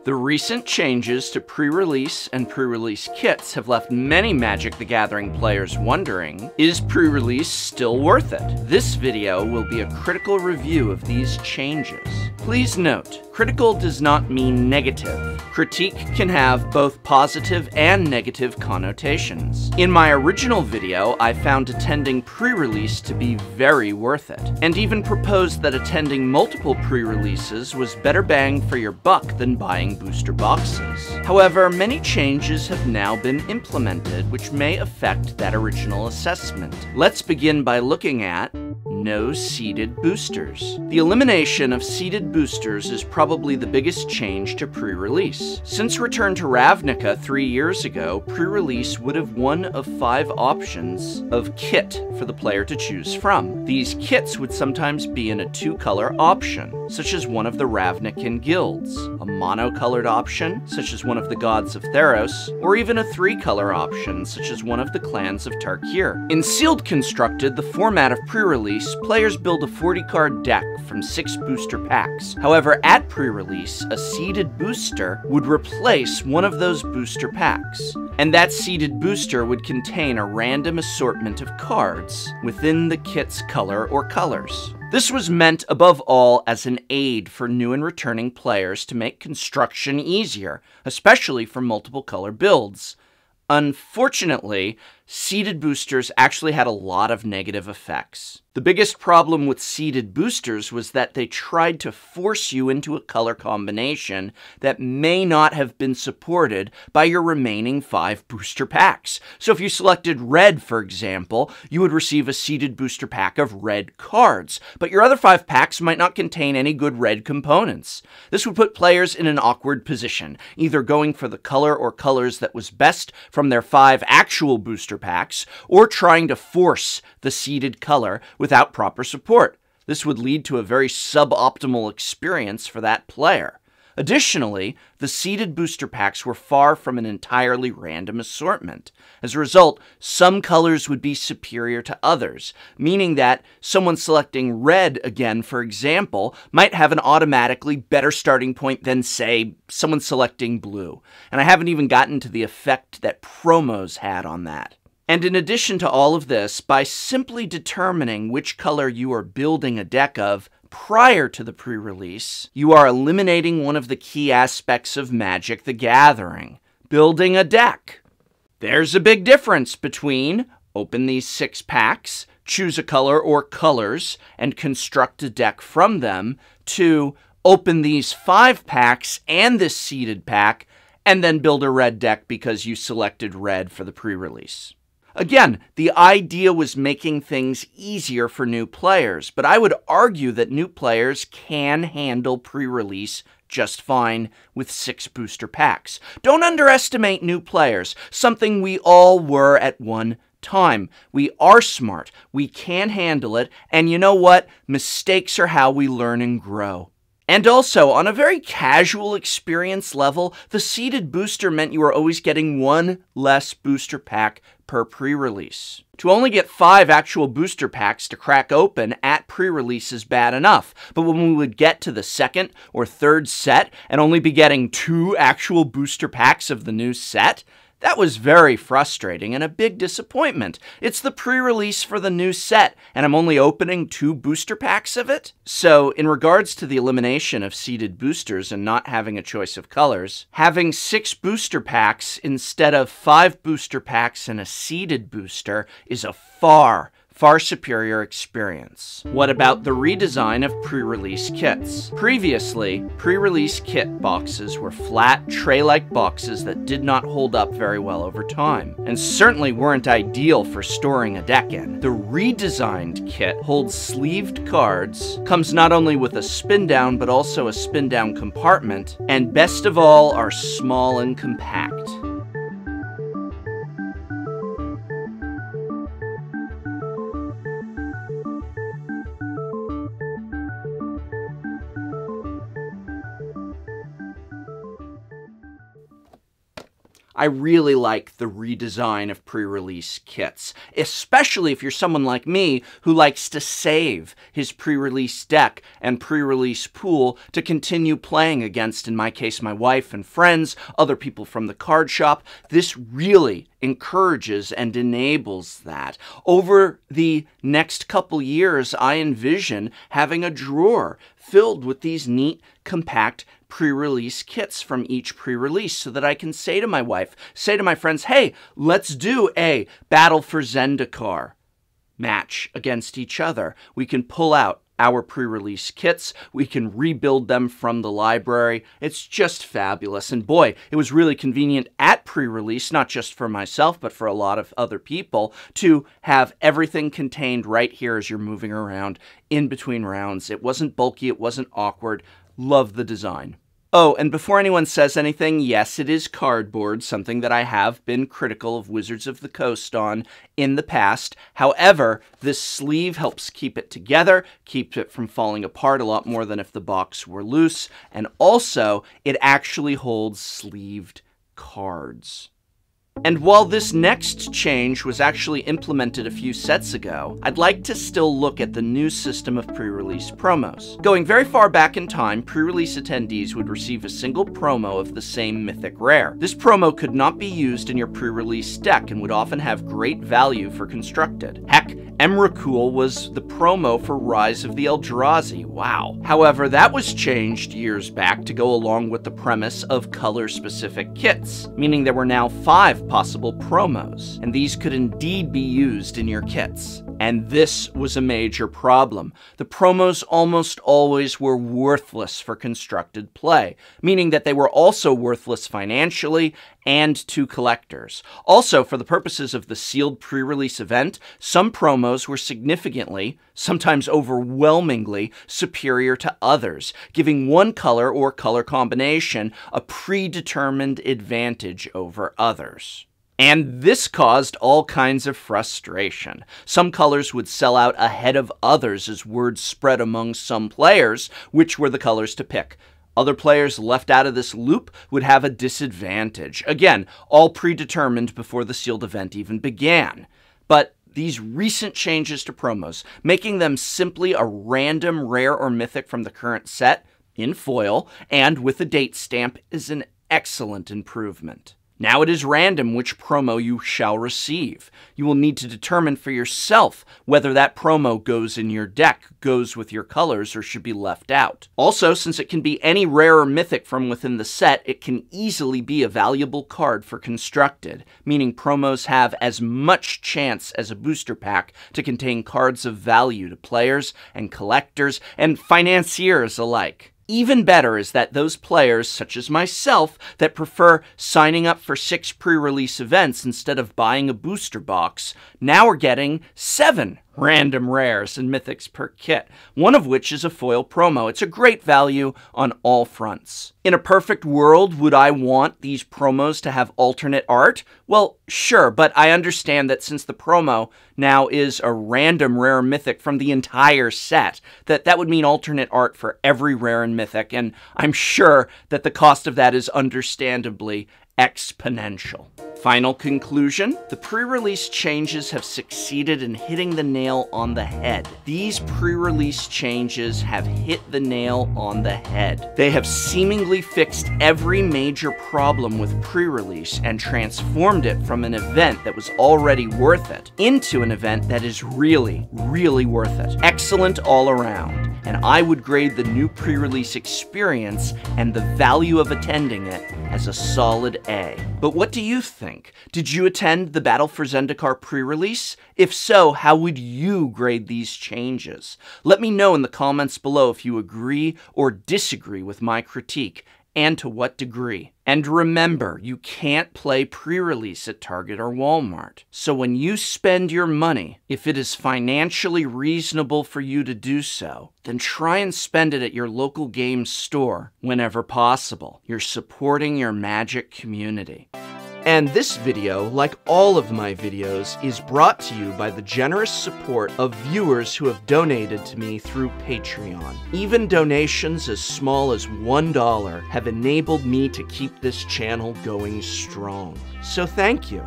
The recent changes to pre-release and pre-release kits have left many Magic the Gathering players wondering, is pre-release still worth it? This video will be a critical review of these changes. Please note, critical does not mean negative. Critique can have both positive and negative connotations. In my original video, I found attending pre-release to be very worth it, and even proposed that attending multiple pre-releases was better bang for your buck than buying booster boxes. However, many changes have now been implemented which may affect that original assessment. Let's begin by looking at no seeded boosters. The elimination of seeded boosters is probably the biggest change to pre-release. Since Return to Ravnica 3 years ago, pre-release would have one of 5 options of kit for the player to choose from. These kits would sometimes be in a 2-color option, such as one of the Ravnican Guilds, a mono-colored option, such as one of the Gods of Theros, or even a 3-color option, such as one of the clans of Tarkir. In Sealed Constructed, the format of pre-release, players build a 40-card deck from 6 booster packs. However, at pre-release, a seeded booster would replace one of those booster packs, and that seeded booster would contain a random assortment of cards within the kit's color or colors. This was meant, above all, as an aid for new and returning players to make construction easier, especially for multiple color builds. Unfortunately, seeded boosters actually had a lot of negative effects. The biggest problem with seeded boosters was that they tried to force you into a color combination that may not have been supported by your remaining 5 booster packs. So if you selected red, for example, you would receive a seeded booster pack of red cards, but your other 5 packs might not contain any good red components. This would put players in an awkward position, either going for the color or colors that was best from their 5 actual booster packs, or trying to force the seeded color without proper support. This would lead to a very suboptimal experience for that player. Additionally, the seeded booster packs were far from an entirely random assortment. As a result, some colors would be superior to others, meaning that someone selecting red, again, for example, might have an automatically better starting point than, say, someone selecting blue. And I haven't even gotten to the effect that promos had on that. And in addition to all of this, by simply determining which color you are building a deck of prior to the pre-release, you are eliminating one of the key aspects of Magic the Gathering: building a deck. There's a big difference between open these 6 packs, choose a color or colors, and construct a deck from them, to open these 5 packs and this seeded pack, and then build a red deck because you selected red for the pre-release. Again, the idea was making things easier for new players, but I would argue that new players can handle pre-release just fine with 6 booster packs. Don't underestimate new players, something we all were at one time. We are smart, we can handle it, and you know what? Mistakes are how we learn and grow. And also, on a very casual experience level, the seeded booster meant you were always getting 1 less booster pack per pre-release. To only get 5 actual booster packs to crack open at pre-release is bad enough, but when we would get to the 2nd or 3rd set and only be getting 2 actual booster packs of the new set, that was very frustrating and a big disappointment. It's the pre-release for the new set, and I'm only opening 2 booster packs of it? So, in regards to the elimination of seeded boosters and not having a choice of colors, having 6 booster packs instead of 5 booster packs and a seeded booster is a far superior experience. What about the redesign of pre-release kits? Previously, pre-release kit boxes were flat, tray-like boxes that did not hold up very well over time, and certainly weren't ideal for storing a deck in. The redesigned kit holds sleeved cards, comes not only with a spin-down but also a spin-down compartment, and best of all, are small and compact. I really like the redesign of pre-release kits, especially if you're someone like me who likes to save his pre-release deck and pre-release pool to continue playing against, in my case, my wife and friends, other people from the card shop. This really encourages and enables that. Over the next couple years, I envision having a drawer filled with these neat, compact pre-release kits from each pre-release so that I can say to my wife, say to my friends, hey, let's do a Battle for Zendikar match against each other. We can pull out our pre-release kits. We can rebuild them from the library. It's just fabulous. And boy, it was really convenient at pre-release, not just for myself, but for a lot of other people, to have everything contained right here as you're moving around in between rounds. It wasn't bulky. It wasn't awkward. Love the design. Oh, and before anyone says anything, yes, it is cardboard, something that I have been critical of Wizards of the Coast on in the past. However, this sleeve helps keep it together, keeps it from falling apart a lot more than if the box were loose, and also, it actually holds sleeved cards. And while this next change was actually implemented a few sets ago, I'd like to still look at the new system of pre-release promos. Going very far back in time, pre-release attendees would receive a single promo of the same mythic rare. This promo could not be used in your pre-release deck and would often have great value for constructed. Heck, Emrakul was the promo for Rise of the Eldrazi. Wow. However, that was changed years back to go along with the premise of color-specific kits, meaning there were now 5 possible promos, and these could indeed be used in your kits. And this was a major problem. The promos almost always were worthless for constructed play, meaning that they were also worthless financially and to collectors. Also, for the purposes of the sealed pre-release event, some promos were significantly, sometimes overwhelmingly, superior to others, giving one color or color combination a predetermined advantage over others. And this caused all kinds of frustration. Some colors would sell out ahead of others as word spread among some players which were the colors to pick. Other players left out of this loop would have a disadvantage. Again, all predetermined before the sealed event even began. But these recent changes to promos, making them simply a random rare or mythic from the current set, in foil, and with a date stamp, is an excellent improvement. Now it is random which promo you shall receive. You will need to determine for yourself whether that promo goes in your deck, goes with your colors, or should be left out. Also, since it can be any rare or mythic from within the set, it can easily be a valuable card for constructed, meaning promos have as much chance as a booster pack to contain cards of value to players and collectors and financiers alike. Even better is that those players, such as myself, that prefer signing up for 6 pre-release events instead of buying a booster box, now are getting 7 random rares and mythics per kit, one of which is a foil promo. It's a great value on all fronts. In a perfect world, would I want these promos to have alternate art? Well, sure, but I understand that since the promo now is a random rare mythic from the entire set, that would mean alternate art for every rare and mythic, and I'm sure that the cost of that is understandably exponential. Final conclusion, the pre-release changes have succeeded in hitting the nail on the head. These pre-release changes have hit the nail on the head. They have seemingly fixed every major problem with pre-release and transformed it from an event that was already worth it into an event that is really, really worth it. Excellent all around. And I would grade the new pre-release experience and the value of attending it as a solid A. But what do you think? Did you attend the Battle for Zendikar pre-release? If so, how would you grade these changes? Let me know in the comments below if you agree or disagree with my critique, and to what degree. And remember, you can't play pre-release at Target or Walmart. So when you spend your money, if it is financially reasonable for you to do so, then try and spend it at your local game store whenever possible. You're supporting your Magic community. And this video, like all of my videos, is brought to you by the generous support of viewers who have donated to me through Patreon. Even donations as small as $1 have enabled me to keep this channel going strong. So thank you.